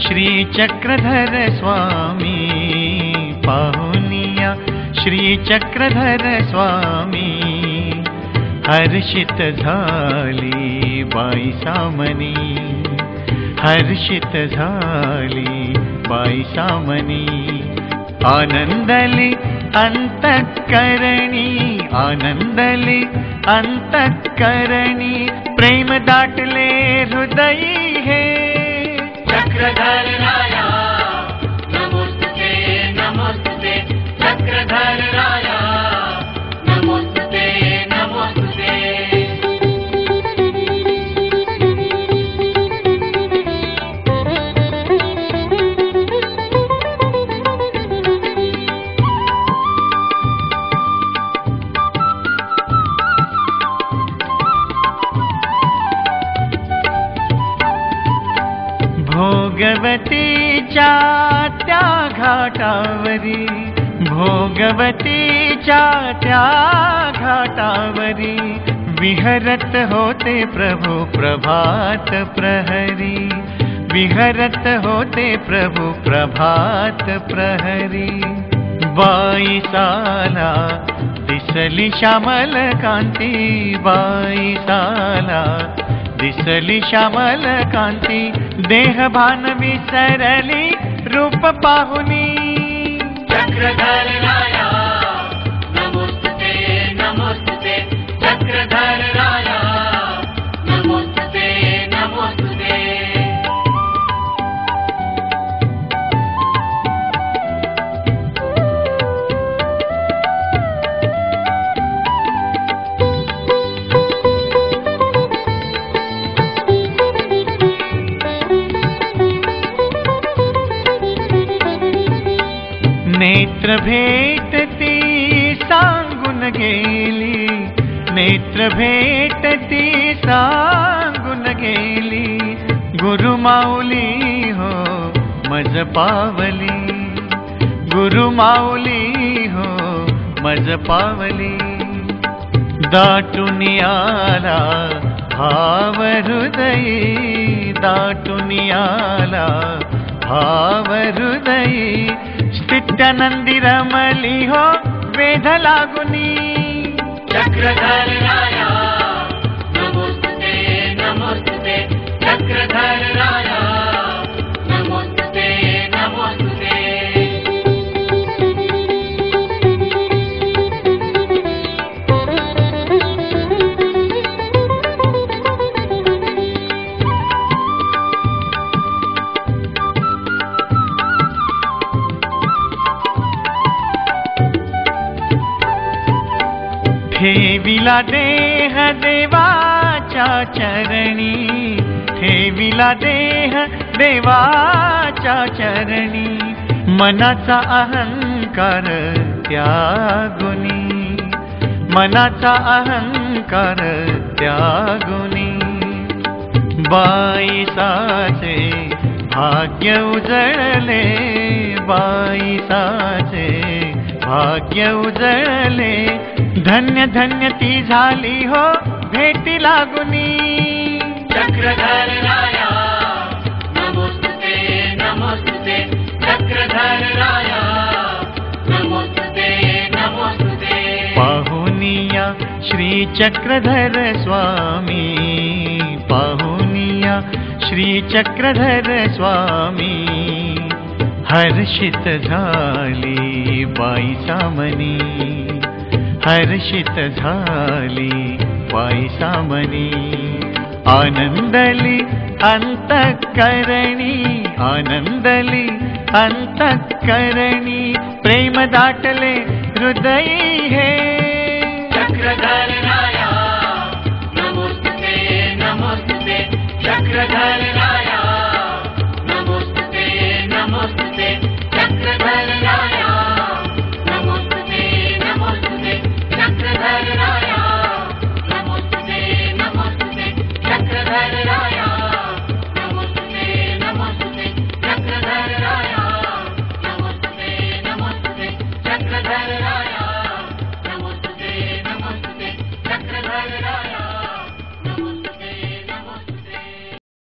श्री चक्रधर स्वामी पाहुनिया श्री चक्रधर स्वामी हर्षित झाली बाई सामनी हर्षित झाली बाई सामनी आनंदली अंतःकरणी आनंदली अंतःकरणी प्रेम दाटले हृदयी हे चक्रधर राया नमोस्तुते नमोस्तुते चक्रधर राया नमोस्तुते नमोस्तुते भोगवतीच्या त्या घाटावरी भोगवतीच्या त्या घाटावरी विहरत होते प्रभु प्रभात प्रहरी विहरत होते प्रभु प्रभात प्रहरी बाई साला दिसली श्यामल कांती बाई साला दिसली श्यामल कांती देह भान विसरली रूप पाहुनी चक्रधर राया नमोस्तुते नमोस्तुते चक्रधर राया नमोस्तुते नमोस्तुते नेत्र भेटती सांगून गेली नेत्र भेटती सांगून गेली गुरु माऊली हो मज पावली गुरु माऊली हो मज पावली दाटून आला भाव हृदयी दाटून आला भाव हृदयी स्थित्यानंदी रमली हो वेध लागुनी चक्रधर राया नमोस्तुते नमोस्तुते चक्रधर राया नमोस्तुते नमोस्तुते ठेविला देह देवाच्या चरणी ठेविला देह देवाच्या चरणी मनाचा अहंकार त्यागुनी मनाचा अहंकार त्यागुनी बाईसाचे भाग्य उजळले बाईसाचे भाग्य उजळले धन्य धन्य ती झाली हो भेटी लागुनी चक्रधर राया नमोस्तुते नमोस्तुते चक्रधर राया नमोस्तुते नमोस्तुते पाहुनिया श्री चक्रधर स्वामी पाहुनिया श्री चक्रधर स्वामी हर्षित झाली बाई सामनी हर्षित झाली बाई सामनी आनंदली अंतःकरणी आनंदली अंतःकरणी प्रेम दाटले हृदयी हे चक्रधर राया